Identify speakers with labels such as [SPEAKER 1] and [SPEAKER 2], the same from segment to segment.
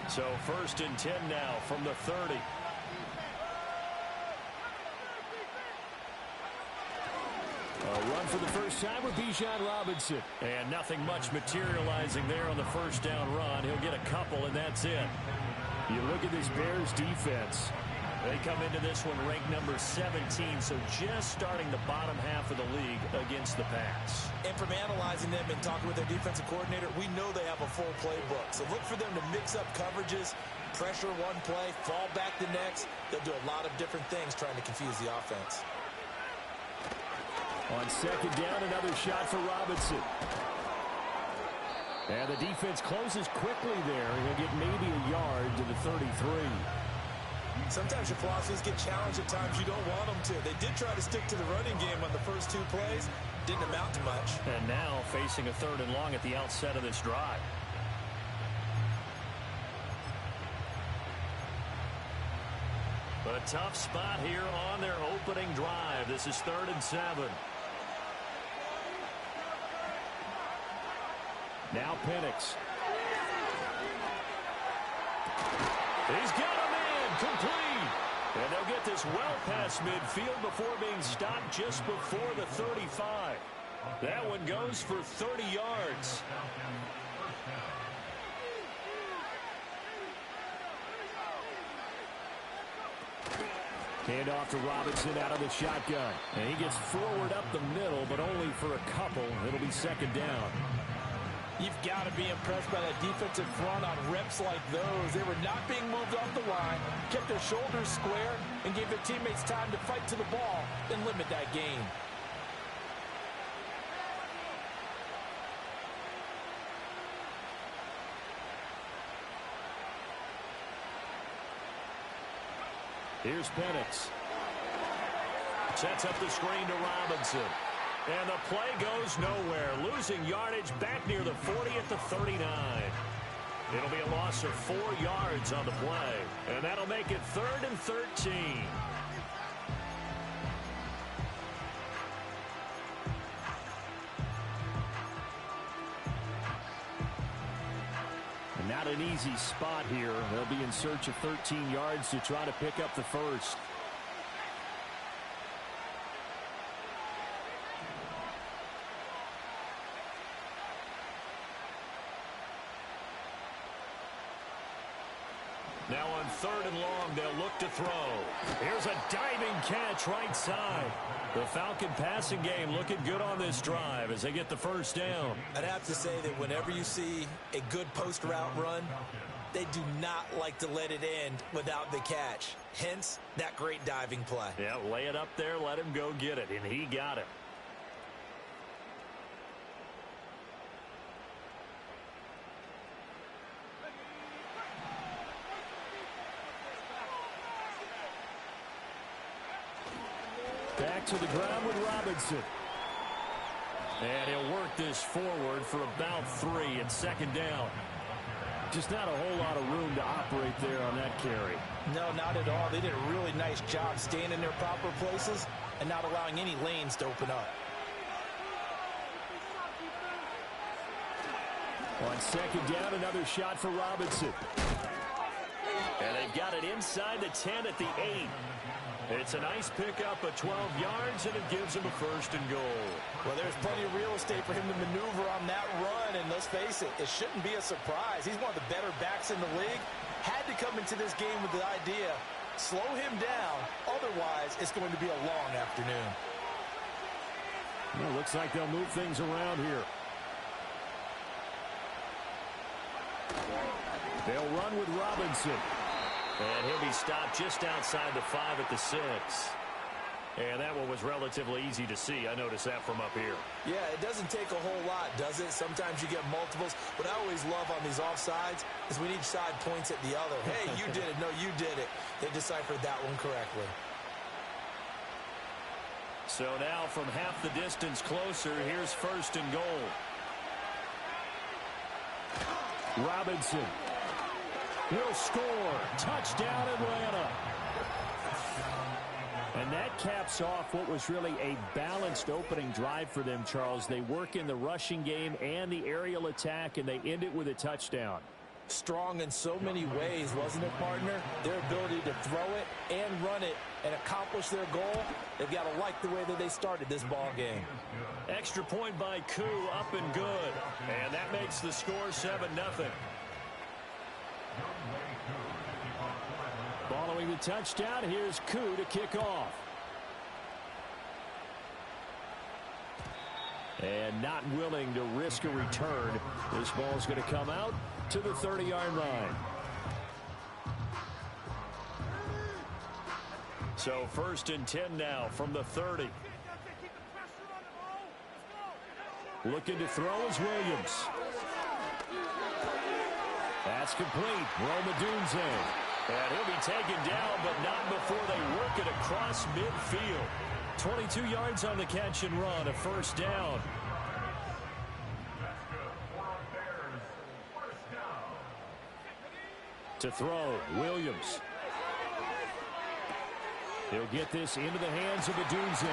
[SPEAKER 1] So 1st and 10 now from the 30. A run for the first time with Bijan Robinson. And nothing much materializing there on the first down run. He'll get a couple, and that's it. You look at this Bears defense. They come into this one ranked number 17, so just starting the bottom half of the league against the pass.
[SPEAKER 2] And from analyzing them and talking with their defensive coordinator, we know they have a full playbook. So look for them to mix up coverages, pressure one play, fall back the next. They'll do a lot of different things trying to confuse the offense.
[SPEAKER 1] On 2nd down, another shot for Robinson. And the defense closes quickly there. He'll get maybe a yard to the 33.
[SPEAKER 2] Sometimes your philosophies get challenged at times you don't want them to. They did try to stick to the running game on the first 2 plays. Didn't amount to much.
[SPEAKER 1] And now facing a 3rd and long at the outset of this drive. A tough spot here on their opening drive. This is 3rd and 7. Now Penix. He's got a man complete. And they'll get this well past midfield before being stopped just before the 35. That one goes for 30 yards. Hand off to Robinson out of the shotgun. And he gets forward up the middle, but only for a couple. It'll be 2nd down.
[SPEAKER 2] You've got to be impressed by that defensive front on reps like those. They were not being moved off the line, kept their shoulders square, and gave their teammates time to fight to the ball and limit that gain.
[SPEAKER 1] Here's Penix. Sets up the screen to Robinson. And the play goes nowhere. Losing yardage back near the 40 at the 39. It'll be a loss of 4 yards on the play. And that'll make it 3rd and 13. And not an easy spot here. They'll be in search of 13 yards to try to pick up the first. Now on 3rd and long, they'll look to throw. Here's a diving catch right side. The Falcon passing game looking good on this drive as they get the first down.
[SPEAKER 2] I'd have to say that whenever you see a good post route run, they do not like to let it end without the catch. Hence, that great diving play.
[SPEAKER 1] Yeah, lay it up there, let him go get it, and he got it. Back to the ground with Robinson. And he'll work this forward for about 3 and 2nd down. Just not a whole lot of room to operate there on that carry.
[SPEAKER 2] No, not at all. They did a really nice job staying in their proper places and not allowing any lanes to open up.
[SPEAKER 1] On 2nd down, another shot for Robinson. And they've got it inside the 10 at the 8. It's a nice pickup of 12 yards, and it gives him a 1st and goal.
[SPEAKER 2] Well, there's plenty of real estate for him to maneuver on that run, and let's face it, it shouldn't be a surprise. He's one of the better backs in the league. Had to come into this game with the idea, slow him down, otherwise it's going to be a long afternoon.
[SPEAKER 1] Well, looks like they'll move things around here. They'll run with Robinson. And he'll be stopped just outside the 5 at the 6. And that one was relatively easy to see. I noticed that from up here.
[SPEAKER 2] Yeah, it doesn't take a whole lot, does it? Sometimes you get multiples. What I always love on these offsides is when each side points at the other. Hey, you did it. No, you did it. They deciphered that one correctly.
[SPEAKER 1] So now from half the distance closer, here's 1st and goal. Robinson will score. Touchdown, Atlanta. And that caps off what was really a balanced opening drive for them, Charles. They work in the rushing game and the aerial attack, and they end it with a touchdown.
[SPEAKER 2] Strong in so many ways, wasn't it, partner? Their ability to throw it and run it and accomplish their goal, they've got to like the way that they started this ball game.
[SPEAKER 1] Extra point by Koo, up and good. And that makes the score 7-0. Following the touchdown, here's Koo to kick off. And not willing to risk a return. This ball's going to come out to the 30-yard line. So 1st and 10 now from the 30. Looking to throw is Williams. That's complete. Romadunze. And he'll be taken down, but not before they work it across midfield. 22 yards on the catch and run, a 1st down. To throw, Williams. He'll get this into the hands of Adunze.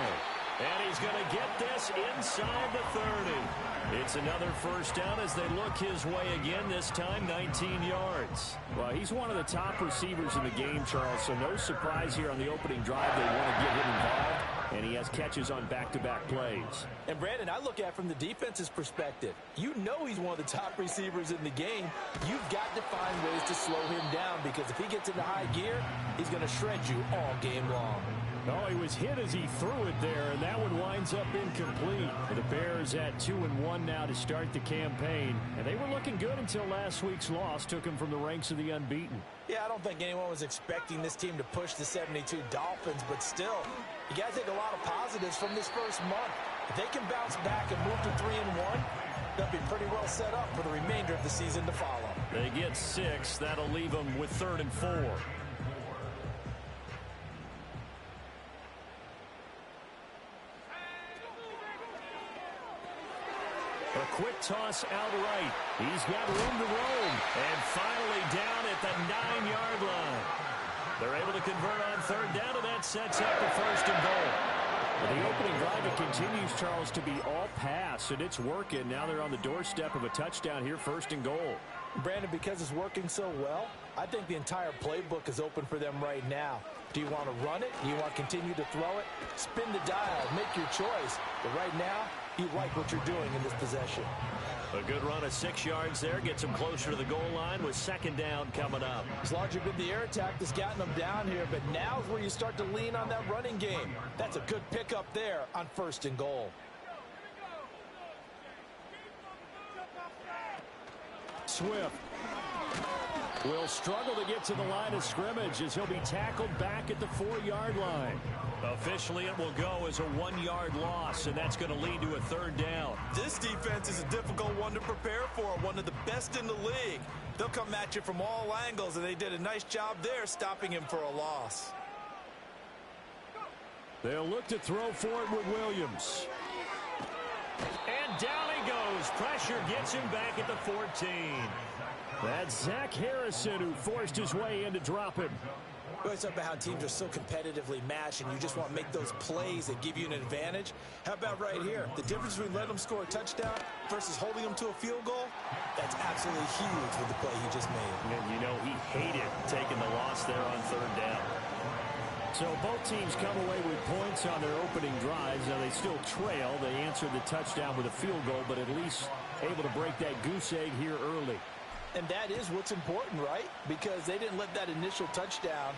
[SPEAKER 1] And he's going to get this inside the 30. It's another 1st down as they look his way again, this time 19 yards. Well, he's one of the top receivers in the game, Charles, so no surprise here on the opening drive they want to get him involved, and he has catches on back-to-back plays.
[SPEAKER 2] And, Brandon, I look at it from the defense's perspective. You know he's one of the top receivers in the game. You've got to find ways to slow him down because if he gets into high gear, he's going to shred you all game long.
[SPEAKER 1] Oh, he was hit as he threw it there, and that one winds up incomplete. The Bears at 2-1 now to start the campaign, and they were looking good until last week's loss took them from the ranks of the unbeaten.
[SPEAKER 2] Yeah, I don't think anyone was expecting this team to push the 72 Dolphins, but still, you got to take a lot of positives from this first month. If they can bounce back and move to 3-1, they'll be pretty well set up for the remainder of the season to follow.
[SPEAKER 1] They get 6. That'll leave them with 3rd and 4. A quick toss out right. He's got room to roam. And finally down at the 9-yard line. They're able to convert on 3rd down, and that sets up the 1st and goal. Well, the opening drive, it continues, Charles, to be all pass, and it's working. Now they're on the doorstep of a touchdown here, 1st and goal.
[SPEAKER 2] Brandon, because it's working so well, I think the entire playbook is open for them right now. Do you want to run it? Do you want to continue to throw it? Spin the dial. Make your choice. But right now, you like what you're doing in this possession.
[SPEAKER 1] A good run of 6 yards there. Gets them closer to the goal line with 2nd down coming up.
[SPEAKER 2] It's largely been the air attack that's gotten them down here, but now's where you start to lean on that running game. That's a good pickup there on 1st and goal.
[SPEAKER 1] Swift will struggle to get to the line of scrimmage as he'll be tackled back at the 4-yard line. Officially, it will go as a 1-yard loss, and that's going to lead to a 3rd down.
[SPEAKER 2] This defense is a difficult one to prepare for, one of the best in the league. They'll come at you from all angles, and they did a nice job there stopping him for a loss.
[SPEAKER 1] They'll look to throw for it with Williams. And down he goes. Pressure gets him back at the 14. That's Zach Harrison who forced his way in to drop him.
[SPEAKER 2] We always talk about how teams are so competitively matched and you just want to make those plays that give you an advantage. How about right here? The difference between letting them score a touchdown versus holding them to a field goal, that's absolutely huge with the play he just made.
[SPEAKER 1] And you know he hated taking the loss there on 3rd down. So both teams come away with points on their opening drives. Now they still trail. They answered the touchdown with a field goal, but at least able to break that goose egg here early.
[SPEAKER 2] And that is what's important, right? Because they didn't let that initial touchdown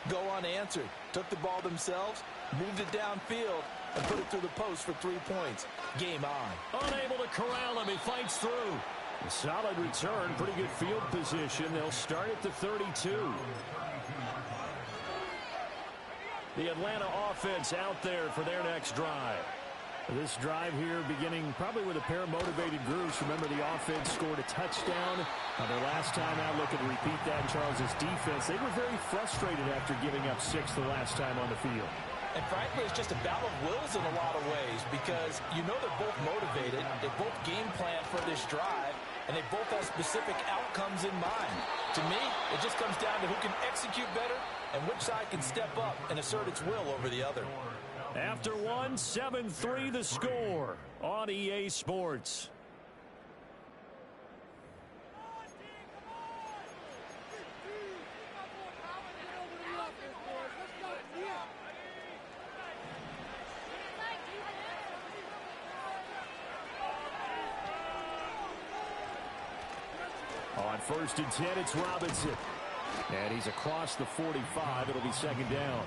[SPEAKER 2] go unanswered. Took the ball themselves, moved it downfield, and put it through the post for 3 points. Game on.
[SPEAKER 1] Unable to corral him. He fights through. A solid return. Pretty good field position. They'll start at the 32. The Atlanta offense out there for their next drive. This drive here beginning probably with a pair of motivated groups. Remember, the offense scored a touchdown. Their last time out, looking to repeat that in Charles's defense. They were very frustrated after giving up 6 the last time on the field.
[SPEAKER 2] And frankly, it's just a battle of wills in a lot of ways because you know they're both motivated. They both game plan for this drive, and they both have specific outcomes in mind. To me, it just comes down to who can execute better and which side can step up and assert its will over the other.
[SPEAKER 1] After one, 7-3 the score on EA Sports. On 1st and 10, it's Robinson. And he's across the 45. It'll be 2nd down.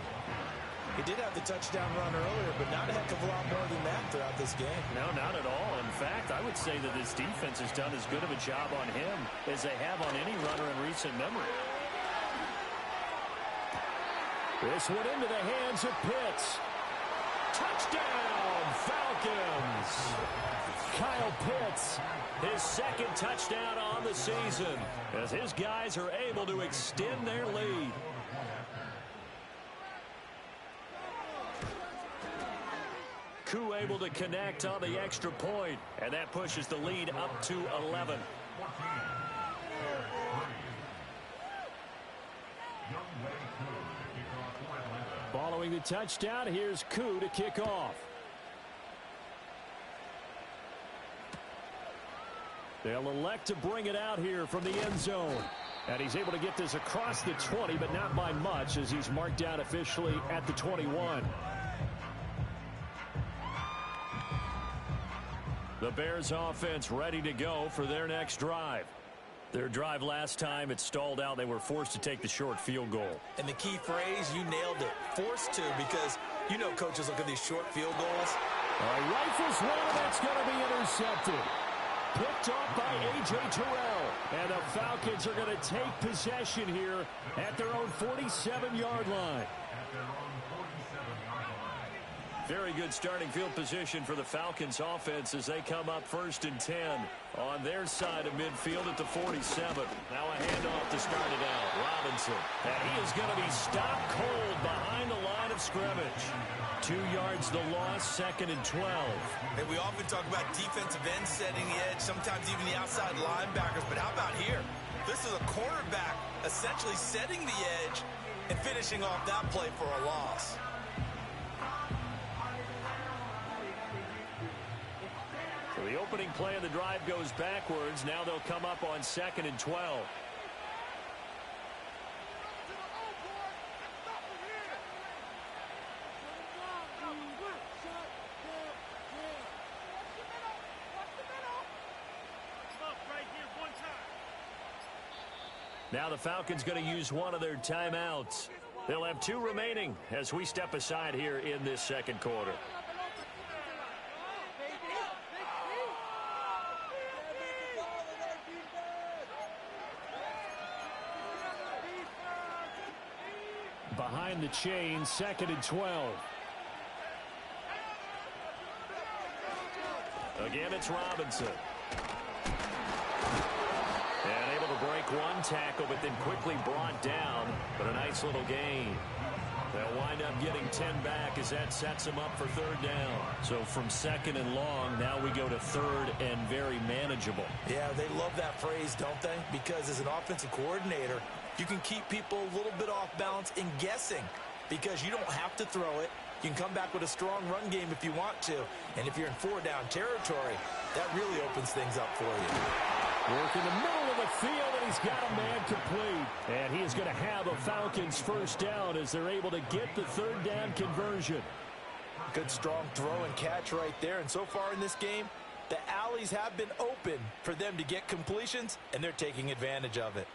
[SPEAKER 2] He did have the touchdown run earlier, but not a heck of a lot more than that throughout this game.
[SPEAKER 1] No, not at all. In fact, I would say that this defense has done as good of a job on him as they have on any runner in recent memory. This one into the hands of Pitts. Touchdown, Falcons! Kyle Pitts, his 2nd touchdown on the season, as his guys are able to extend their lead. Koo able to connect on the extra point, and that pushes the lead up to 11. Following the touchdown, here's Koo to kick off. They'll elect to bring it out here from the end zone. And he's able to get this across the 20, but not by much, as he's marked down officially at the 21. The Bears offense ready to go for their next drive. Their drive last time, it stalled out. They were forced to take the short field goal.
[SPEAKER 2] And the key phrase, you nailed it. Forced to, because you know coaches look at these short field goals.
[SPEAKER 1] Rifles one, and that's going to be intercepted. Picked off by A.J. Terrell. And the Falcons are going to take possession here at their own 47-yard line. Very good starting field position for the Falcons offense as they come up 1st and 10 on their side of midfield at the 47. Now a handoff to start it out. Robinson. And he is going to be stopped cold behind the line of scrimmage. 2 yards the loss, 2nd and 12.
[SPEAKER 2] And we often talk about defensive ends setting the edge, sometimes even the outside linebackers. But how about here? This is a cornerback essentially setting the edge and finishing off that play for a loss.
[SPEAKER 1] So the opening play of the drive goes backwards. Now they'll come up on 2nd and 12. Now the Falcons going to use one of their timeouts. They'll have 2 remaining as we step aside here in this 2nd quarter. Behind the chain, 2nd and 12. Again, it's Robinson. And able to break one tackle, but then quickly brought down. But a nice little gain. They'll wind up getting 10 back as that sets them up for 3rd down. So from 2nd and long, now we go to 3rd and very manageable.
[SPEAKER 2] Yeah, they love that phrase, don't they? Because as an offensive coordinator, you can keep people a little bit off balance and guessing because you don't have to throw it. You can come back with a strong run game if you want to. And if you're in 4-down territory, that really opens things up for you.
[SPEAKER 1] Work in the middle of the field, and he's got a man complete. And he is going to have a Falcons 1st down as they're able to get the 3rd down conversion.
[SPEAKER 2] Good strong throw and catch right there. And so far in this game, the alleys have been open for them to get completions, and they're taking advantage of it.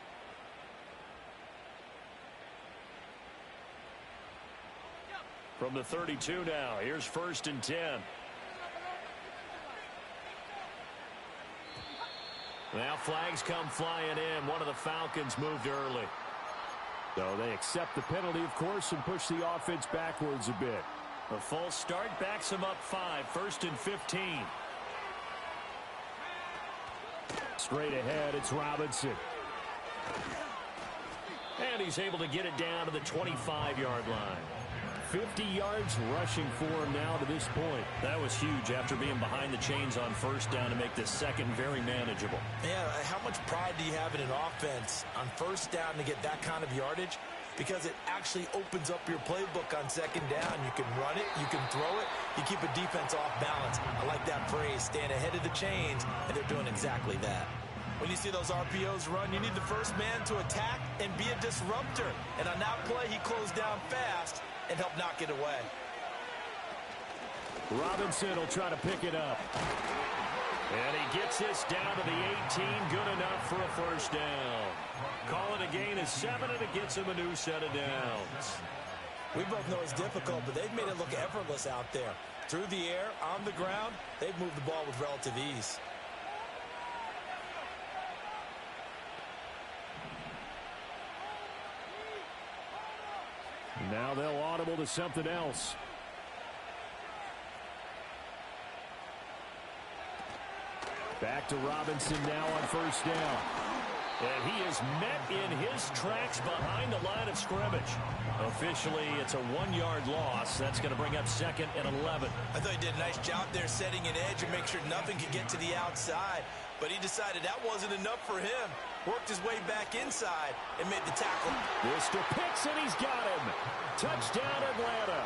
[SPEAKER 1] From the 32 now, here's 1st and 10. Now flags come flying in. One of the Falcons moved early. So they accept the penalty, of course, and push the offense backwards a bit. A false start backs them up 5. 1st and 15. Straight ahead, it's Robinson. And he's able to get it down to the 25-yard line. 50 yards rushing for him now to this point. That was huge after being behind the chains on 1st down to make this 2nd very manageable.
[SPEAKER 2] Yeah, how much pride do you have in an offense on 1st down to get that kind of yardage? Because it actually opens up your playbook on 2nd down. You can run it, you can throw it, you keep a defense off balance. I like that phrase, stand ahead of the chains, and they're doing exactly that. When you see those RPOs run, you need the first man to attack and be a disruptor. And on that play, he closed down fast and helped knock it away.
[SPEAKER 1] Robinson will try to pick it up. And he gets this down to the 18. Good enough for a first down. Call it a gain of 7, and it gets him a new set of downs.
[SPEAKER 2] We both know it's difficult, but they've made it look effortless out there. Through the air, on the ground, they've moved the ball with relative ease.
[SPEAKER 1] Now they'll audible to something else. Back to Robinson now on first down. And he is met in his tracks behind the line of scrimmage. Officially, it's a 1-yard loss. That's going to bring up 2nd and 11.
[SPEAKER 2] I thought he did a nice job there setting an edge and make sure nothing could get to the outside. But he decided that wasn't enough for him. Worked his way back inside and made the tackle.
[SPEAKER 1] This to Pitts, and he's got him. Touchdown, Atlanta.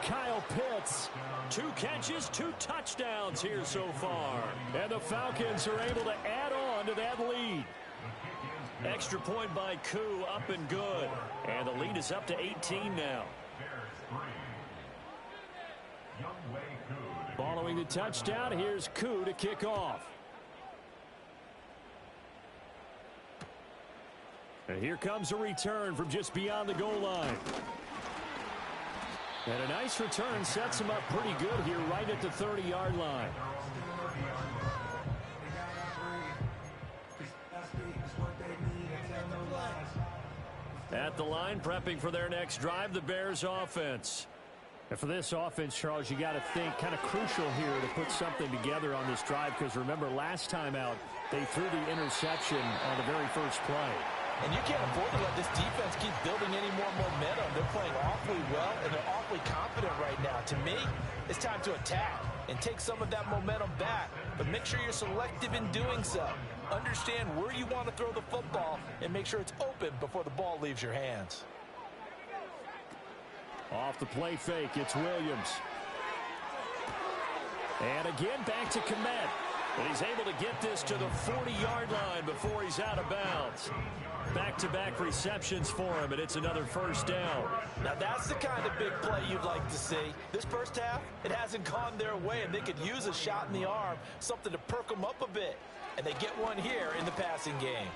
[SPEAKER 1] Kyle Pitts. 2 catches, 2 touchdowns here so far. And the Falcons are able to add on to that lead. Extra point by Koo, up and good. And the lead is up to 18 now. Following the touchdown, here's Koo to kick off. And here comes a return from just beyond the goal line. And a nice return sets him up pretty good here right at the 30-yard line. At the line, prepping for their next drive, the Bears offense. And for this offense, Charles, you got to think kind of crucial here to put something together on this drive, because remember last time out, they threw the interception on the very first play.
[SPEAKER 2] And you can't afford to let this defense keep building any more momentum. They're playing awfully well, and they're awfully confident right now. To me, it's time to attack and take some of that momentum back. But make sure you're selective in doing so. Understand where you want to throw the football and make sure it's open before the ball leaves your hands.
[SPEAKER 1] Off the play fake, it's Williams. And again, back to Komet. And he's able to get this to the 40-yard line before he's out of bounds. Back-to-back receptions for him, and it's another first down.
[SPEAKER 2] Now that's the kind of big play you'd like to see. This first half, it hasn't gone their way, and they could use a shot in the arm, something to perk them up a bit. And they get one here in the passing game.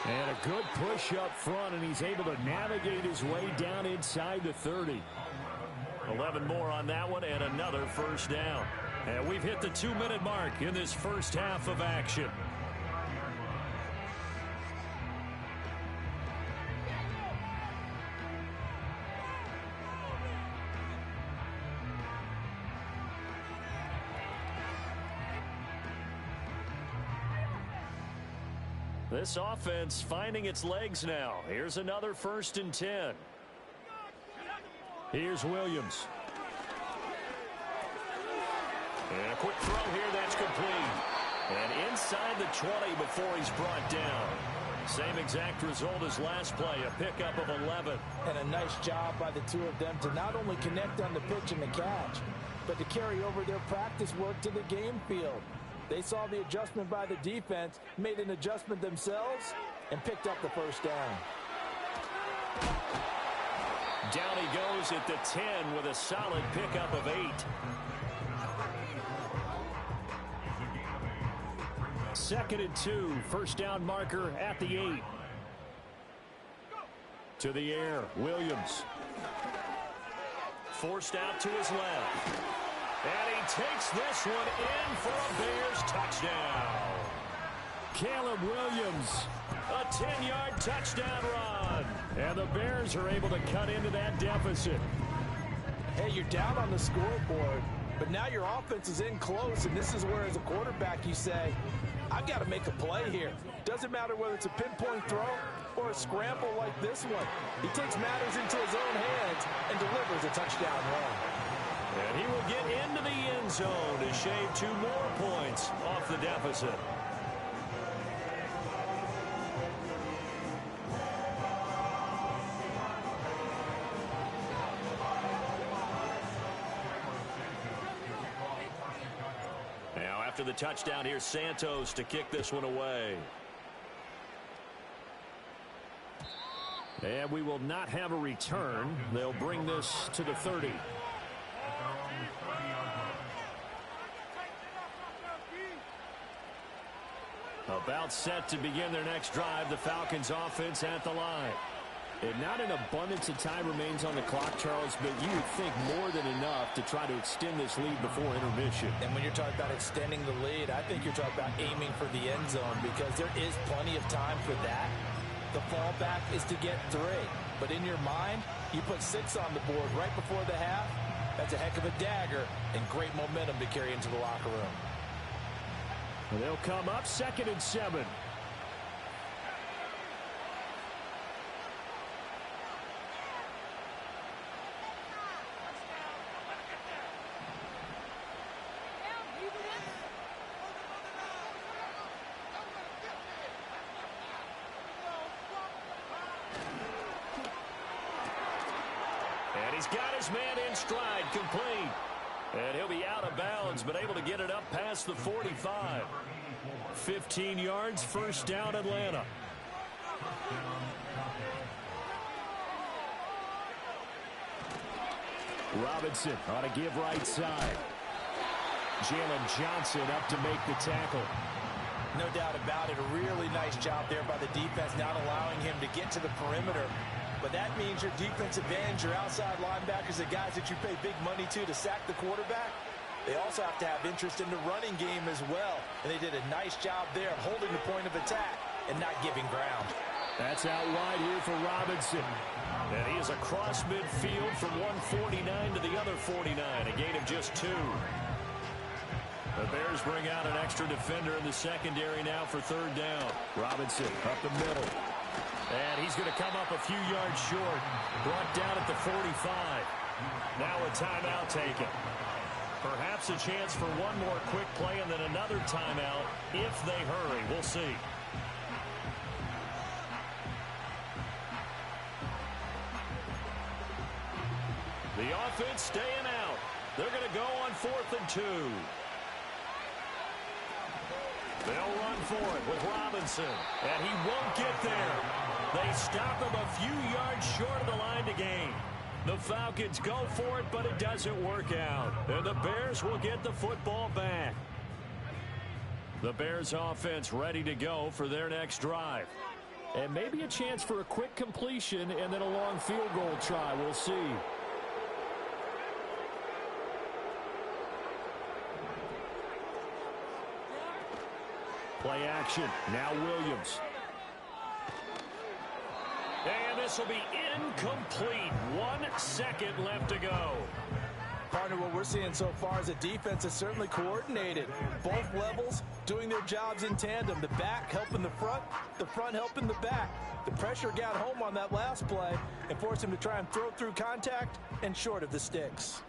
[SPEAKER 1] And a good push up front, and he's able to navigate his way down inside the 30. 11 more on that one, and another first down. And we've hit the 2-minute mark in this first half of action. This offense finding its legs now. Here's another 1st and 10. Here's Williams. And a quick throw here, that's complete. And inside the 20 before he's brought down. Same exact result as last play, a pickup of 11.
[SPEAKER 2] And a nice job by the two of them to not only connect on the pitch and the catch, but to carry over their practice work to the game field. They saw the adjustment by the defense, made an adjustment themselves, and picked up the first down.
[SPEAKER 1] Down he goes at the 10 with a solid pickup of 8. Second and 2, first down marker at the 8. To the air, Williams. Forced out to his left. And he takes this one in for a Bears touchdown. Caleb Williams, a 10-yard touchdown run. And the Bears are able to cut into that deficit.
[SPEAKER 2] Hey, you're down on the scoreboard, but now your offense is in close, and this is where, as a quarterback, you say, I've got to make a play here. Doesn't matter whether it's a pinpoint throw or a scramble like this one. He takes matters into his own hands and delivers a touchdown run.
[SPEAKER 1] And he will get into the end zone to shave 2 more points off the deficit. Now after the touchdown, here's Santos to kick this one away. And we will not have a return. They'll bring this to the 30. About set to begin their next drive, the Falcons offense at the line. And not an abundance of time remains on the clock, Charles, but you would think more than enough to try to extend this lead before intermission.
[SPEAKER 2] And when you're talking about extending the lead, I think you're talking about aiming for the end zone because there is plenty of time for that. The fallback is to get 3. But in your mind, you put 6 on the board right before the half. That's a heck of a dagger and great momentum to carry into the locker room.
[SPEAKER 1] And they'll come up 2nd and 7. And he's got his man in stride, complete. And he'll be out of bounds, but able to get it up past the 45. 15 yards, first down, Atlanta. Robinson on a give right side. Jalen Johnson up to make the tackle.
[SPEAKER 2] No doubt about it. A really nice job there by the defense, not allowing him to get to the perimeter. But that means your defensive ends, your outside linebackers, the guys that you pay big money to sack the quarterback, they also have to have interest in the running game as well. And they did a nice job there of holding the point of attack and not giving ground.
[SPEAKER 1] That's out wide here for Robinson. And he is across midfield from 149 to the other 49, a gain of just 2. The Bears bring out an extra defender in the secondary now for 3rd down. Robinson up the middle. And he's going to come up a few yards short. Brought down at the 45. Now a timeout taken. Perhaps a chance for one more quick play and then another timeout if they hurry. We'll see. The offense staying out. They're going to go on 4th and 2. They'll run for it with Robinson. And he won't get there. They stop him a few yards short of the line to gain. The Falcons go for it, but it doesn't work out. And the Bears will get the football back. The Bears offense ready to go for their next drive. And maybe a chance for a quick completion and then a long field goal try. We'll see. Play action. Now Williams. And this will be incomplete. 1 second left to go.
[SPEAKER 2] Partner, what we're seeing so far is a defense that's certainly coordinated. Both levels doing their jobs in tandem. The back helping the front helping the back. The pressure got home on that last play and forced him to try and throw through contact and short of the sticks.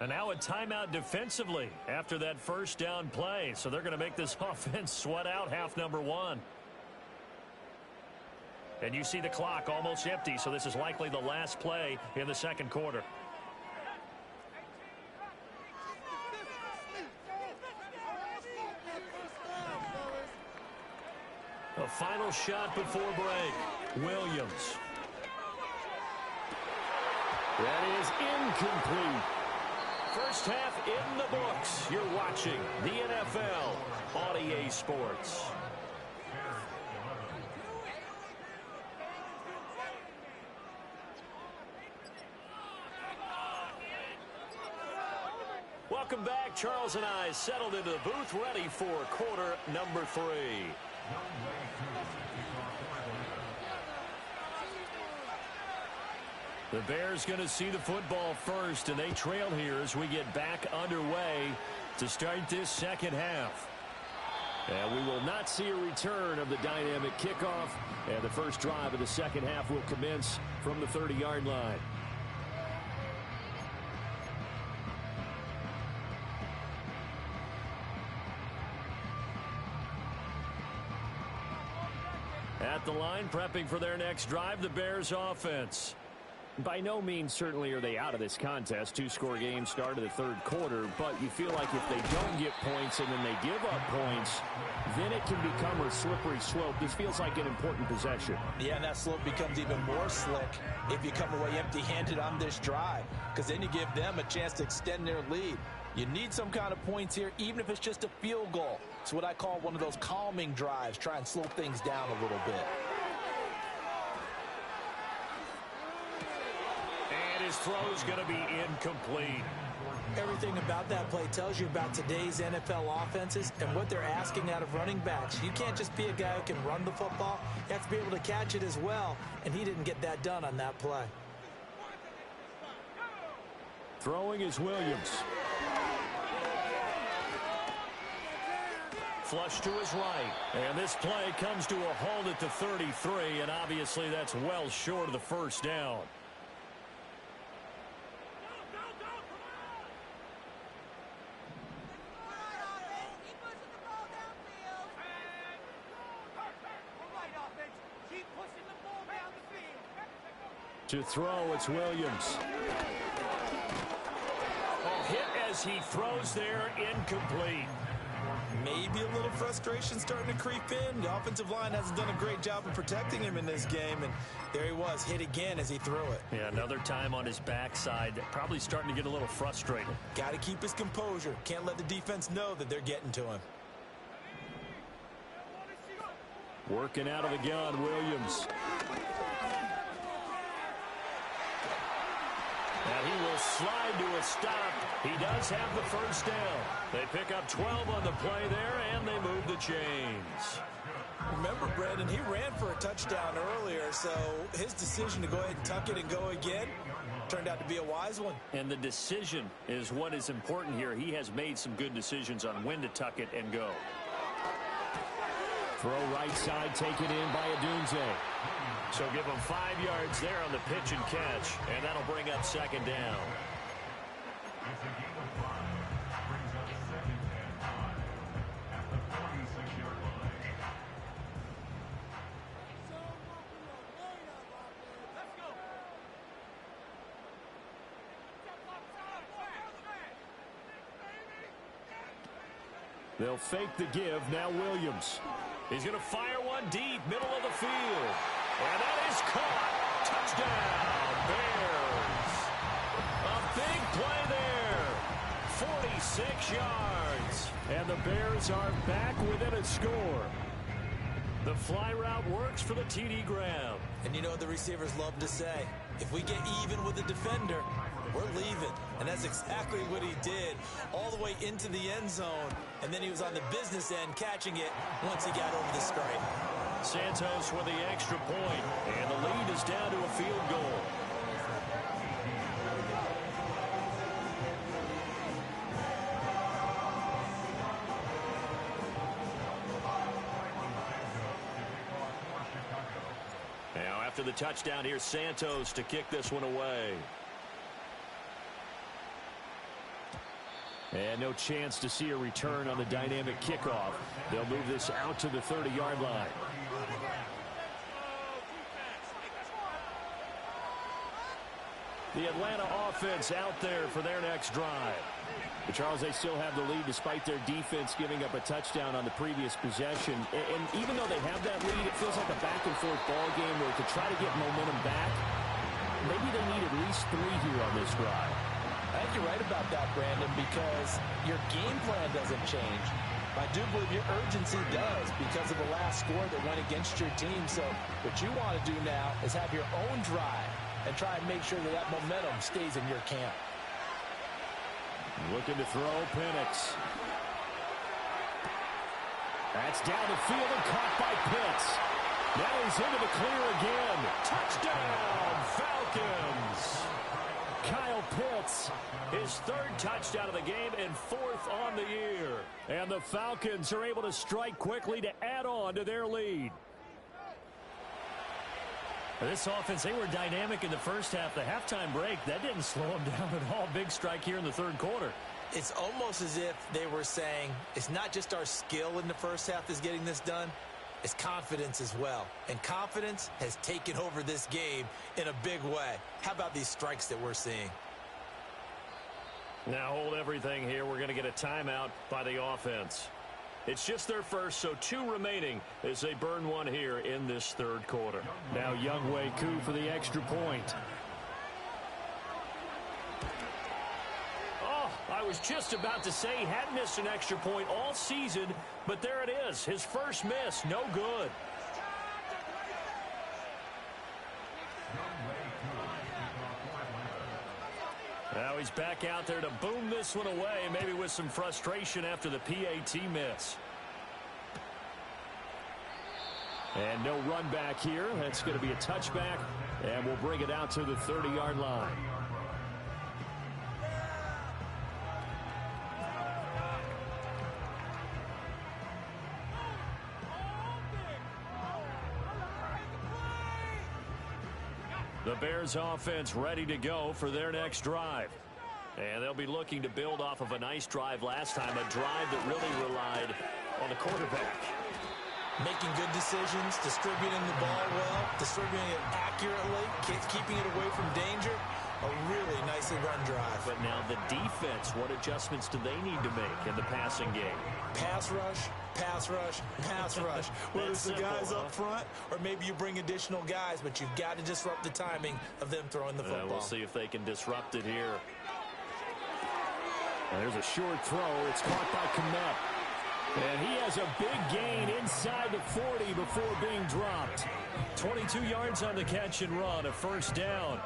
[SPEAKER 1] And now a timeout defensively after that first down play. So they're going to make this offense sweat out half number 1. And you see the clock almost empty, so this is likely the last play in the second quarter. A final shot before break. Williams. That is incomplete. First half in the books. You're watching the NFL on EA Sports. Welcome back. Charles and I settled into the booth ready for quarter number 3. The Bears going to see the football first, and they trail here as we get back underway to start this second half. And we will not see a return of the dynamic kickoff, and the first drive of the second half will commence from the 30-yard line. At the line, prepping for their next drive, the Bears offense. By no means certainly are they out of this contest. Two-score game start of the third quarter, but you feel like if they don't get points and then they give up points, then it can become a slippery slope. This feels like an important possession.
[SPEAKER 2] Yeah, and that slope becomes even more slick if you come away empty-handed on this drive, because then you give them a chance to extend their lead. You need some kind of points here, even if it's just a field goal. It's what I call one of those calming drives. Try and slow things down a little bit.
[SPEAKER 1] And his throw's going to be incomplete.
[SPEAKER 2] Everything about that play tells you about today's NFL offenses and what they're asking out of running backs. You can't just be a guy who can run the football. You have to be able to catch it as well, and he didn't get that done on that play.
[SPEAKER 1] Throwing is Williams. Flush to his right. And this play comes to a halt at the 33, and obviously that's well short of the first down. To throw, it's Williams. Hit as he throws there, incomplete.
[SPEAKER 2] Maybe a little frustration starting to creep in. The offensive line hasn't done a great job of protecting him in this game, and there he was, hit again as he threw it.
[SPEAKER 1] Yeah, another time on his backside, probably starting to get a little frustrated.
[SPEAKER 2] Got to keep his composure. Can't let the defense know that they're getting to him.
[SPEAKER 1] Working out of the gun, Williams. And he will slide to a stop. He does have the first down. They pick up 12 on the play there, and they move the chains.
[SPEAKER 2] Remember, Brandon, he ran for a touchdown earlier, so his decision to go ahead and tuck it and go again turned out to be a wise one.
[SPEAKER 1] And the decision is what is important here. He has made some good decisions on when to tuck it and go. Throw right side, taken in by Adunze. So give him 5 yards there on the pitch and catch, and that'll bring up second down. They'll fake the give. Now Williams. He's going to fire one deep, middle of the field. And that is caught. Touchdown, Bears. A big play there. 46 yards. And the Bears are back within a score. The fly route works for the TD grab.
[SPEAKER 2] And you know what the receivers love to say? If we get even with the defender, we're leaving. And that's exactly what he did, all the way into the end zone. And then he was on the business end catching it once he got over the stripe.
[SPEAKER 1] Santos with the extra point, and the lead is down to a field goal. Now after the touchdown, here's Santos to kick this one away. And no chance to see a return on the dynamic kickoff. They'll move this out to the 30-yard line. The Atlanta offense out there for their next drive. But Charles, they still have the lead despite their defense giving up a touchdown on the previous possession. And even though they have that lead, it feels like a back-and-forth ball game where to try to get momentum back, maybe they need at least 3 here on this drive.
[SPEAKER 2] I think you're right about that, Brandon, because your game plan doesn't change. I do believe your urgency does because of the last score that went against your team. So what you want to do now is have your own drive and try and make sure that that momentum stays in your camp.
[SPEAKER 1] Looking to throw, Penix. That's down the field and caught by Pitts. Now he's into the clear again. Touchdown, Falcons! Kyle Pitts, his 3rd touchdown of the game and 4th on the year. And the Falcons are able to strike quickly to add on to their lead. This offense, they were dynamic in the first half. The halftime break, that didn't slow them down at all. Big strike here in the 3rd quarter.
[SPEAKER 2] It's almost as if they were saying, it's not just our skill in the first half that's getting this done. is confidence as well. And confidence has taken over this game in a big way. How about these strikes that we're seeing?
[SPEAKER 1] Now hold everything here. We're going to get a timeout by the offense. It's just their first, so 2 remaining as they burn one here in this third quarter. Now Younghoe Koo for the extra point. Oh, I was just about to say he hadn't missed an extra point all season, but there it is. His first miss, no good. Now he's back out there to boom this one away, maybe with some frustration after the PAT miss. And no run back here. That's going to be a touchback, and we'll bring it out to the 30-yard line. The Bears offense ready to go for their next drive. And they'll be looking to build off of a nice drive last time, a drive that really relied on the quarterback.
[SPEAKER 2] Making good decisions, distributing the ball well, distributing it accurately, keeping it away from danger. A really nicely run drive.
[SPEAKER 1] But now the defense, what adjustments do they need to make in the passing game?
[SPEAKER 2] Pass rush, pass rush, pass rush. Whether it's the guys up front or maybe you bring additional guys, but you've got to disrupt the timing of them throwing the football.
[SPEAKER 1] We'll see if they can disrupt it here. There's a short throw. It's caught by Kmet. And he has a big gain inside the 40 before being dropped. 22 yards on the catch and run, a first down.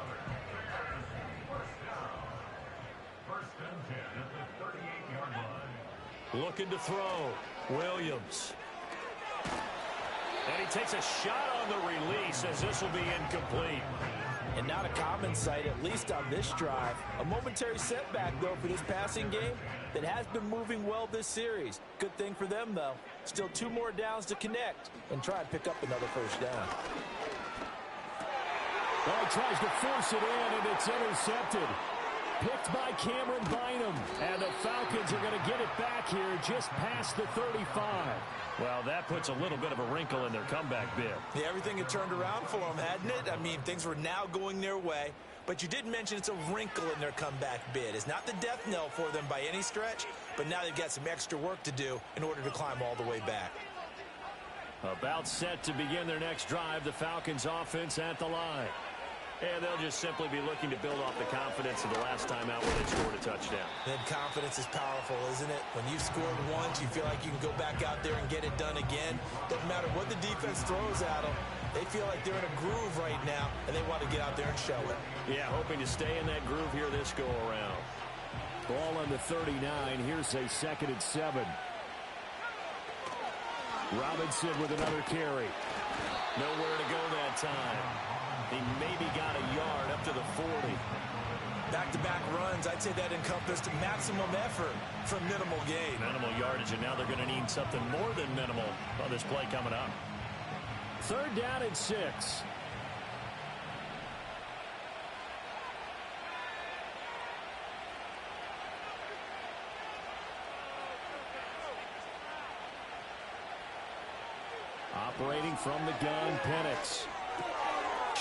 [SPEAKER 1] Looking to throw. Williams. And he takes a shot on the release as this will be incomplete.
[SPEAKER 2] And not a common sight, at least on this drive. A momentary setback, though, for this passing game that has been moving well this series. Good thing for them, though. Still 2 more downs to connect and try and pick up another first down.
[SPEAKER 1] Well, he tries to force it in, and it's intercepted. Picked by Cameron Bynum. And the Falcons are going to get it back here just past the 35. Well, that puts a little bit of a wrinkle in their comeback bid.
[SPEAKER 2] Yeah, everything had turned around for them, hadn't it? I mean, things were now going their way. But you did mention it's a wrinkle in their comeback bid. It's not the death knell for them by any stretch, but now they've got some extra work to do in order to climb all the way back.
[SPEAKER 1] About set to begin their next drive, the Falcons offense at the line. And they'll just simply be looking to build off the confidence of the last time out when they scored a touchdown.
[SPEAKER 2] Then confidence is powerful, isn't it? When you've scored once, you feel like you can go back out there and get it done again. Doesn't matter what the defense throws at them. They feel like they're in a groove right now, and they want to get out there and show it.
[SPEAKER 1] Yeah, hoping to stay in that groove here this go-around. Ball on the 39. Here's a 2nd and 7. Robinson with another carry. Nowhere to go that time. He maybe got a yard up to the 40.
[SPEAKER 2] Back-to-back runs, I'd say that encompassed maximum effort for minimal gain.
[SPEAKER 1] Minimal yardage, and now they're going to need something more than minimal on this play coming up. 3rd down and 6. Operating from the gun, Penix.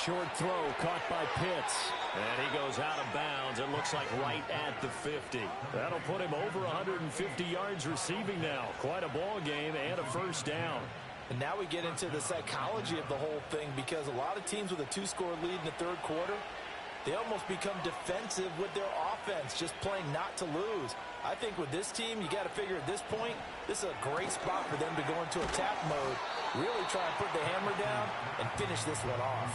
[SPEAKER 1] Short throw caught by Pitts. And he goes out of bounds. It looks like right at the 50. That'll put him over 150 yards receiving now. Quite a ball game and a first down.
[SPEAKER 2] And now we get into the psychology of the whole thing, because a lot of teams with a 2-score lead in the 3rd quarter, they almost become defensive with their offense, just playing not to lose. I think with this team, you got to figure at this point, this is a great spot for them to go into attack mode, really try and put the hammer down and finish this one off.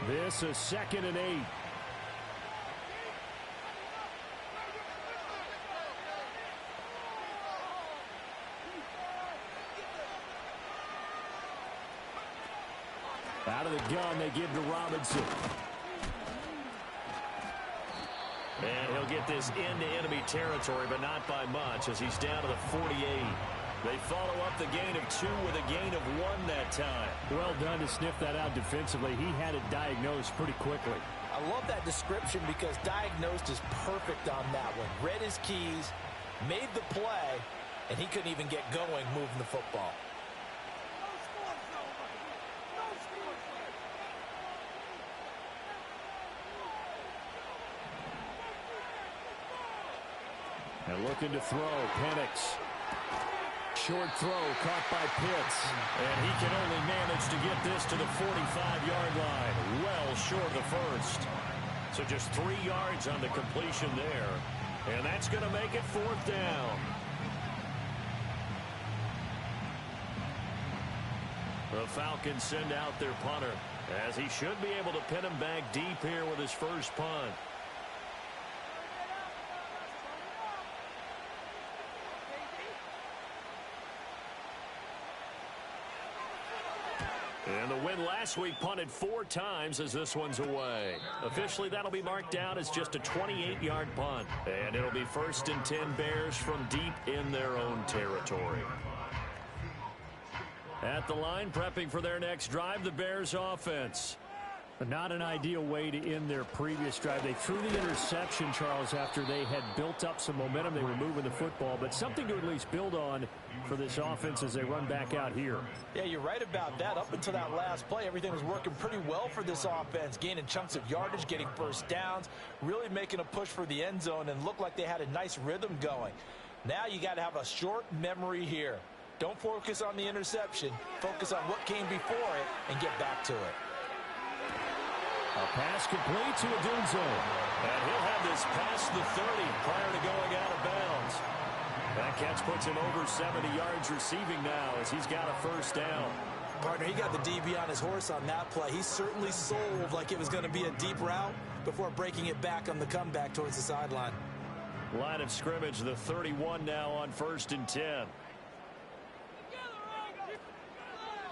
[SPEAKER 1] This is 2nd and 8. Out of the gun, they give to Robinson. And he'll get this into enemy territory, but not by much, as he's down to the 48. They follow up the gain of 2 with a gain of 1 that time.
[SPEAKER 3] Well done to sniff that out defensively. He had it diagnosed pretty quickly.
[SPEAKER 2] I love that description because diagnosed is perfect on that one. Read his keys, made the play, and he couldn't even get going moving the football.
[SPEAKER 1] And looking to throw, Penix. Short throw caught by Pitts. And he can only manage to get this to the 45-yard line. Well short of the first. So just 3 yards on the completion there. And that's going to make it 4th down. The Falcons send out their punter, as he should be able to pin him back deep here with his first punt. And the win last week punted 4 times as this one's away. Officially, that'll be marked down as just a 28-yard punt. And it'll be 1st and 10 Bears from deep in their own territory. At the line, prepping for their next drive, the Bears offense.
[SPEAKER 3] But not an ideal way to end their previous drive. They threw the interception, Charles, after they had built up some momentum. They were moving the football, but something to at least build on for this offense as they run back out here.
[SPEAKER 2] Yeah, you're right about that. Up until that last play, everything was working pretty well for this offense, gaining chunks of yardage, getting first downs, really making a push for the end zone, and looked like they had a nice rhythm going. Now you got to have a short memory here. Don't focus on the interception. Focus on what came before it and get back to it.
[SPEAKER 1] A pass complete to Adunzo. And he'll have this past the 30 prior to going out of bounds. That catch puts him over 70 yards receiving now as he's got a first down.
[SPEAKER 2] Partner, he got the DB on his horse on that play. He certainly sold like it was going to be a deep route before breaking it back on the comeback towards the sideline.
[SPEAKER 1] Line of scrimmage, the 31 now on 1st and 10.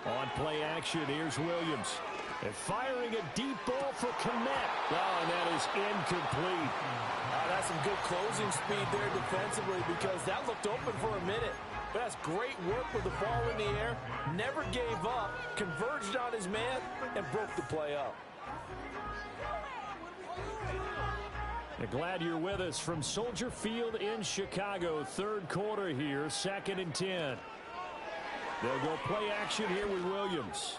[SPEAKER 1] On play action, here's Williams. And firing a deep ball for Kmet. Oh, and that is incomplete.
[SPEAKER 2] That's some good closing speed there defensively because that looked open for a minute. But that's great work with the ball in the air. Never gave up, converged on his man, and broke the play up.
[SPEAKER 1] Glad you're with us from Soldier Field in Chicago. 3rd quarter here, 2nd and 10. They'll go play action here with Williams.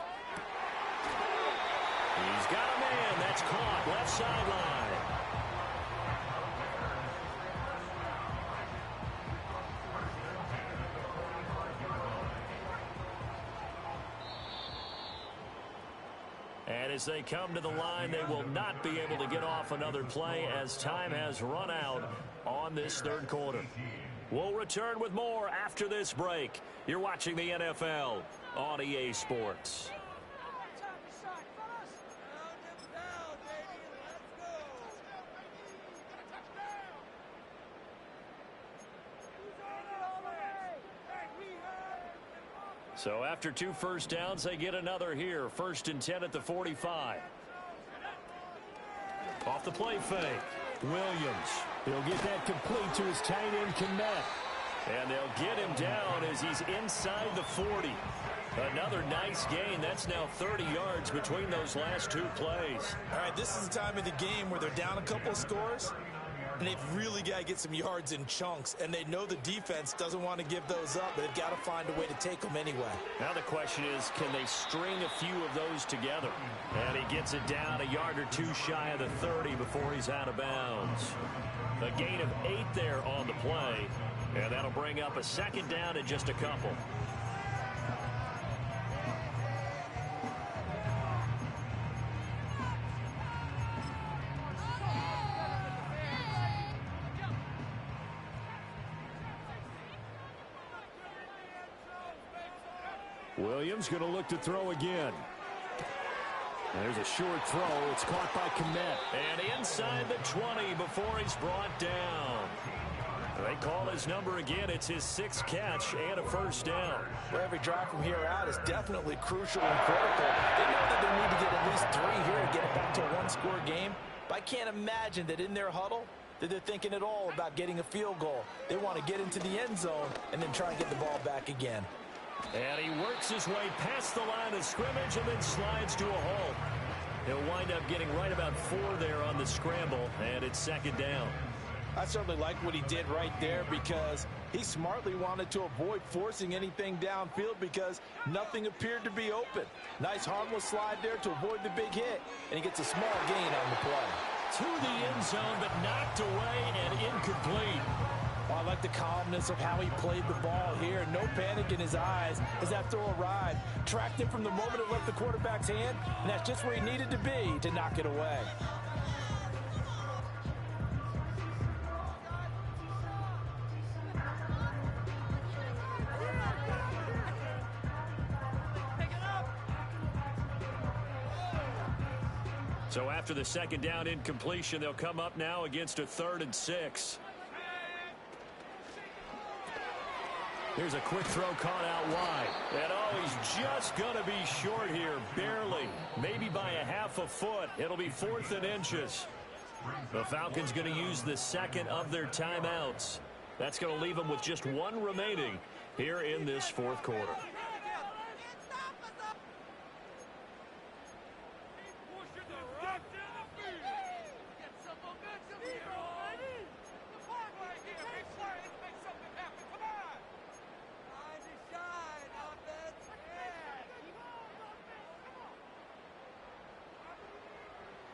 [SPEAKER 1] He's got a man. That's caught. Left sideline. And as they come to the line, they will not be able to get off another play as time has run out on this 3rd quarter. We'll return with more after this break. You're watching the NFL on EA Sports. So after 2 first downs, they get another here. 1st and 10 at the 45. Off the play fake. Williams. He'll get that complete to his tight end, Kmet. And they'll get him down as he's inside the 40. Another nice gain. That's now 30 yards between those last 2 plays.
[SPEAKER 2] All right, this is the time of the game where they're down a couple of scores, and they've really got to get some yards in chunks, and they know the defense doesn't want to give those up, but they've got to find a way to take them anyway.
[SPEAKER 1] Now the question is, can they string a few of those together? And he gets it down a yard or 2 shy of the 30 before he's out of bounds. A gain of 8 there on the play, and that'll bring up a 2nd down and just a couple. Williams going to look to throw again. There's a short throw. It's caught by Kmet. And inside the 20 before he's brought down. They call his number again. It's his 6th catch and a first down.
[SPEAKER 2] Well, every drive from here out is definitely crucial and critical. They know that they need to get at least 3 here to get it back to a 1-score game. But I can't imagine that in their huddle, that they're thinking at all about getting a field goal. They want to get into the end zone and then try and get the ball back again.
[SPEAKER 1] And he works his way past the line of scrimmage and then slides to a halt. He'll wind up getting right about 4 there on the scramble, and it's second down.
[SPEAKER 2] I certainly like what he did right there because he smartly wanted to avoid forcing anything downfield because nothing appeared to be open. Nice harmless slide there to avoid the big hit, and he gets a small gain on the play.
[SPEAKER 1] To the end zone, but knocked away and incomplete.
[SPEAKER 2] Well, I like the calmness of how he played the ball here. No panic in his eyes as that throw arrived. Tracked it from the moment it left the quarterback's hand, and that's just where he needed to be to knock it away.
[SPEAKER 1] So after the second down incompletion, they'll come up now against a 3rd and 6. Here's a quick throw caught out wide. And oh, he's just going to be short here, barely. Maybe by a half a foot. It'll be 4th and inches. The Falcons going to use the second of their timeouts. That's going to leave them with just 1 remaining here in this 4th quarter.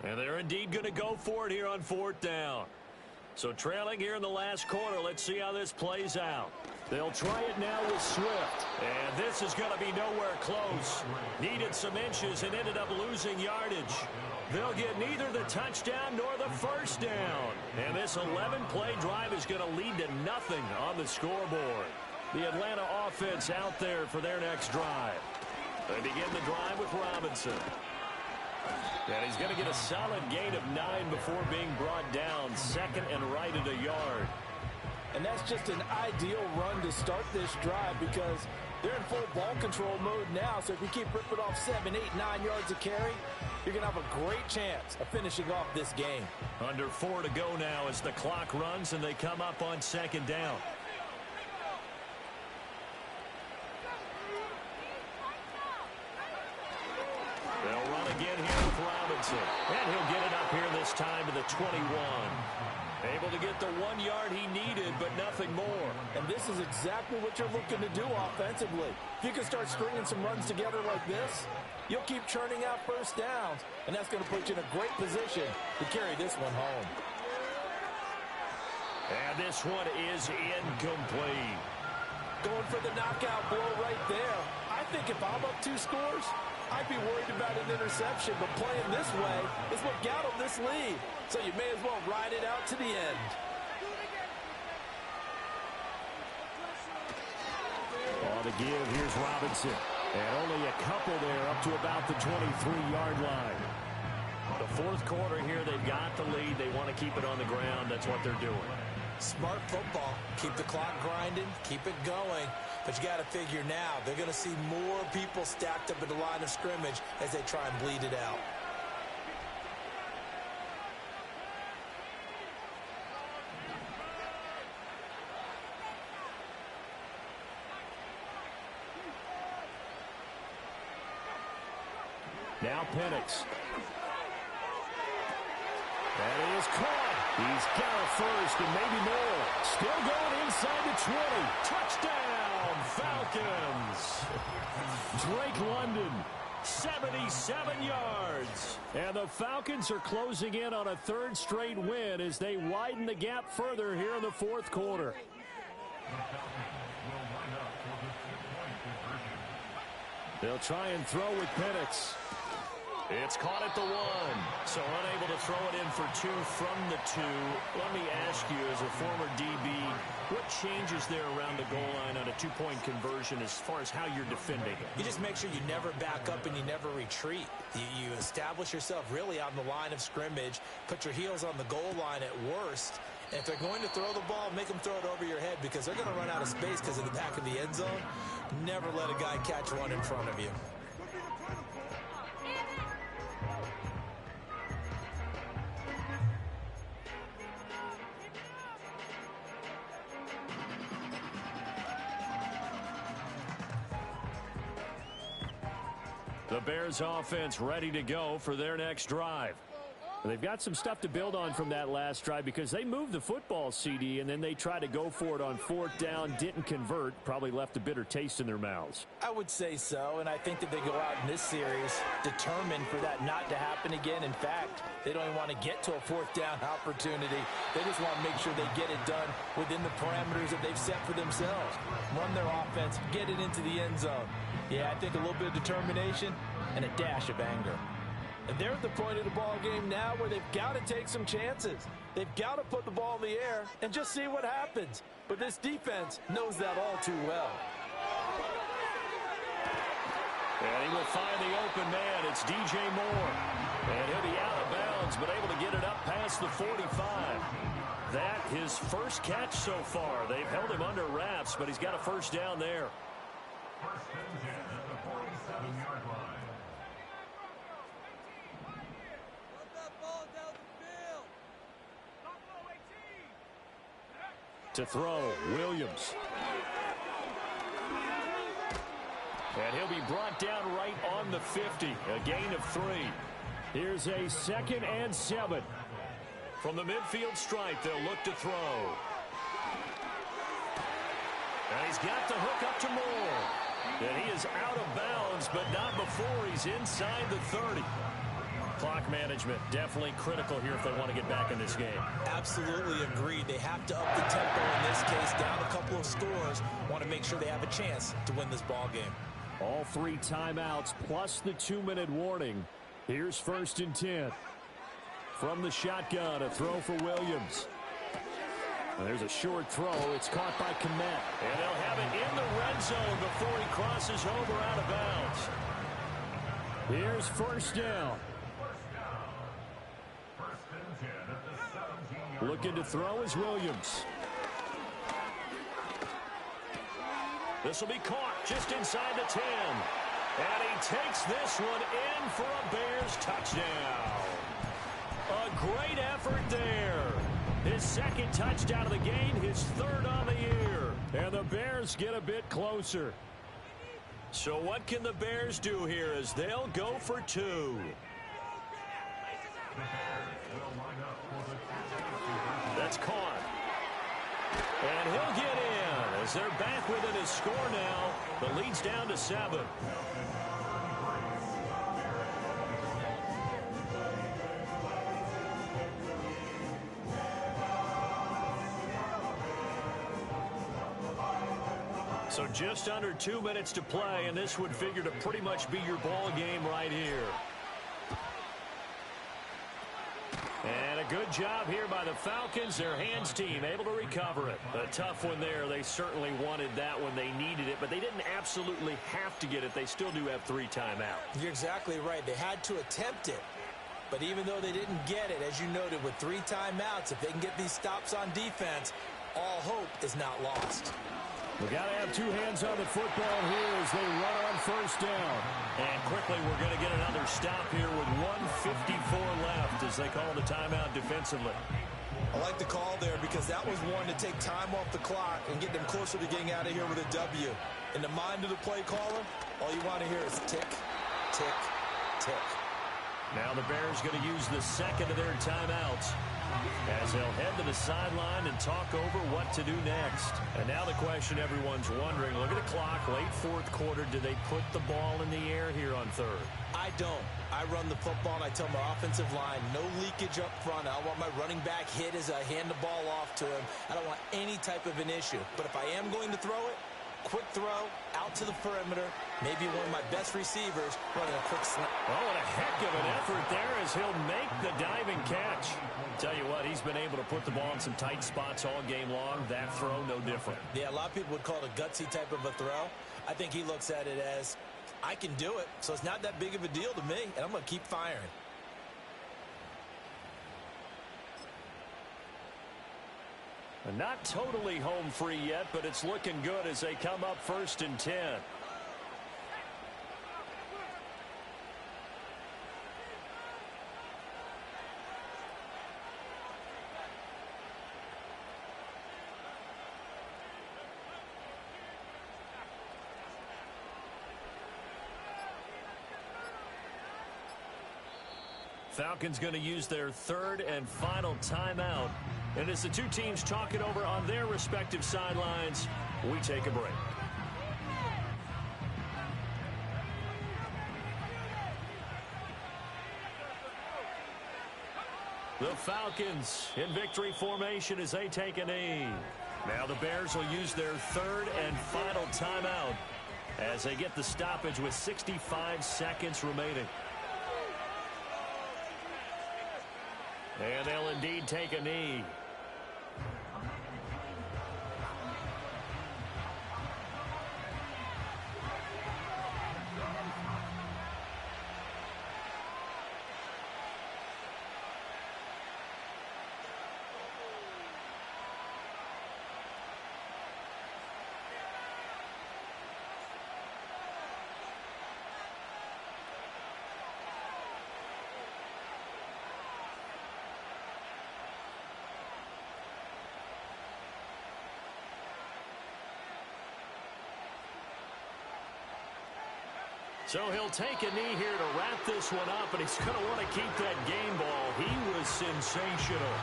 [SPEAKER 1] And they're indeed going to go for it here on 4th down. So trailing here in the last quarter, let's see how this plays out. They'll try it now with Swift. And this is going to be nowhere close. Needed some inches and ended up losing yardage. They'll get neither the touchdown nor the first down. And this 11-play drive is going to lead to nothing on the scoreboard. The Atlanta offense out there for their next drive. They begin the drive with Robinson. And he's going to get a solid gain of 9 before being brought down. 2nd and right at a yard.
[SPEAKER 2] And that's just an ideal run to start this drive because they're in full ball control mode now. So if you keep ripping off 7, 8, 9 yards of carry, you're going to have a great chance of finishing off this game.
[SPEAKER 1] Under 4 to go now as the clock runs and they come up on 2nd down. They'll run again here with Robinson. And he'll get it up here this time to the 21. Able to get the 1 yard he needed, but nothing more.
[SPEAKER 2] And this is exactly what you're looking to do offensively. If you can start stringing some runs together like this, you'll keep churning out first downs, and that's going to put you in a great position to carry this one home.
[SPEAKER 1] And this one is incomplete.
[SPEAKER 2] Going for the knockout blow right there. I think if I'm up 2 scores, I'd be worried about an interception, but playing this way is what got them this lead. So you may as well ride it out to the end.
[SPEAKER 3] On the give, here's Robinson. And only a couple there up to about the 23-yard line.
[SPEAKER 1] The 4th quarter here, they've got the lead. They want to keep it on the ground. That's what they're doing.
[SPEAKER 2] Smart football. Keep the clock grinding. Keep it going. But you got to figure now, they're going to see more people stacked up at the line of scrimmage as they try and bleed it out.
[SPEAKER 3] Now Penix. And he is caught. He's got it first and maybe more. Still going inside the 20. Touchdown, Falcons. Drake London, 77 yards. And the Falcons are closing in on a 3rd straight win as they widen the gap further here in the 4th quarter. They'll try and throw with Penix.
[SPEAKER 1] It's caught at the 1. So unable to throw it in for 2 from the 2. Let me ask you, as a former DB, what changes there around the goal line on a 2-point conversion as far as how you're defending it?
[SPEAKER 2] You just make sure you never back up and you never retreat. You establish yourself really on the line of scrimmage, put your heels on the goal line at worst. And if they're going to throw the ball, make them throw it over your head because they're going to run out of space because of the back of the end zone. Never let a guy catch one in front of you.
[SPEAKER 1] The Bears offense ready to go for their next drive.
[SPEAKER 3] They've got some stuff to build on from that last drive because they moved the football, CD, and then they tried to go for it on fourth down, didn't convert, probably left a bitter taste in their mouths.
[SPEAKER 2] I would say so, and I think that they go out in this series determined for that not to happen again. In fact, they don't even want to get to a fourth down opportunity. They just want to make sure they get it done within the parameters that they've set for themselves. Run their offense, get it into the end zone. Yeah, I think a little bit of determination and a dash of anger. And they're at the point of the ball game now where they've got to take some chances. They've got to put the ball in the air and just see what happens. But this defense knows that all too well.
[SPEAKER 1] And he will find the open man. It's DJ Moore. And he'll be out of bounds, but able to get it up past the 45. That his first catch so far. They've held him under wraps, but he's got a first down there.
[SPEAKER 4] First and 10 at the 47-yard line.
[SPEAKER 3] To throw, Williams.
[SPEAKER 1] And he'll be brought down right on the 50. A gain of 3.
[SPEAKER 3] Here's a 2nd and 7.
[SPEAKER 1] From the midfield stripe, they'll look to throw. And he's got the hook up to Moore. And he is out of bounds, but not before he's inside the 30. Clock management definitely critical here if they want to get back in this game.
[SPEAKER 2] Absolutely agreed. They have to up the tempo in this case, down a couple of scores. Want to make sure they have a chance to win this ball game.
[SPEAKER 3] All 3 timeouts plus the 2-minute warning. Here's 1st and 10. From the shotgun, a throw for Williams. And there's a short throw. It's caught by Kmet.
[SPEAKER 1] And they'll have it in the red zone before he crosses over out of bounds.
[SPEAKER 3] Here's 1st down. Looking to throw is Williams.
[SPEAKER 1] This will be caught just inside the 10. And he takes this one in for a Bears touchdown. A great effort there. His 2nd touchdown of the game, his 3rd on the year.
[SPEAKER 3] And the Bears get a bit closer.
[SPEAKER 1] So what can the Bears do here as they'll go for 2? That's caught. And he'll get in as they're back within a score now. The lead's down to 7. So just under 2 minutes to play, and this would figure to pretty much be your ball game right here. And a good job here by the Falcons, their hands team, able to recover it. A tough one there. They certainly wanted that when they needed it, but they didn't absolutely have to get it. They still do have 3 timeouts.
[SPEAKER 2] You're exactly right. They had to attempt it. But even though they didn't get it, as you noted, with 3 timeouts, if they can get these stops on defense, all hope is not lost.
[SPEAKER 3] We've got to have 2 hands on the football here as they run on 1st down.
[SPEAKER 1] And quickly, we're going to get another stop here with 1:54 left as they call the timeout defensively.
[SPEAKER 2] I like the call there because that was one to take time off the clock and get them closer to getting out of here with a W. In the mind of the play caller, all you want to hear is tick, tick, tick.
[SPEAKER 1] Now the Bears going to use the 2nd of their timeouts as they'll head to the sideline and talk over what to do next. And now the question everyone's wondering, look at the clock, late 4th quarter, do they put the ball in the air here on 3rd?
[SPEAKER 2] I don't. I run the football and I tell my offensive line, no leakage up front. I don't want my running back hit as I hand the ball off to him. I don't want any type of an issue. But if I am going to throw it, quick throw, out to the perimeter, maybe one of my best receivers running a quick snap.
[SPEAKER 1] Oh, and a heck of an effort there as he'll make the diving catch. Tell you what, he's been able to put the ball in some tight spots all game long. That throw, no different.
[SPEAKER 2] Yeah, a lot of people would call it a gutsy type of a throw. I think he looks at it as, I can do it, so it's not that big of a deal to me, and I'm going to keep firing.
[SPEAKER 1] Not totally home free yet, but it's looking good as they come up 1st and 10. Falcons going to use their third and final timeout. And as the two teams talk it over on their respective sidelines, we take a break. The Falcons in victory formation as they take a knee. Now the Bears will use their third and final timeout as they get the stoppage with 65 seconds remaining. And they'll indeed take a knee. So he'll take a knee here to wrap this one up, and he's going to want to keep that game ball. He was sensational.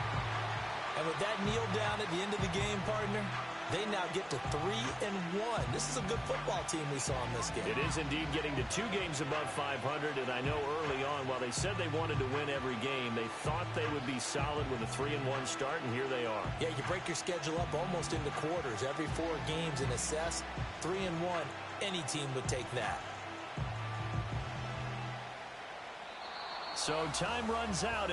[SPEAKER 2] And with that kneel down at the end of the game, partner, they now get to 3-1. This is a good football team we saw in this game.
[SPEAKER 1] It is indeed getting to 2 games above 500, and I know early on, while they said they wanted to win every game, they thought they would be solid with a 3-1 start, and here they are.
[SPEAKER 2] Yeah, you break your schedule up almost into quarters, every 4 games, and assess 3-1. Any team would take that.
[SPEAKER 1] So time runs out.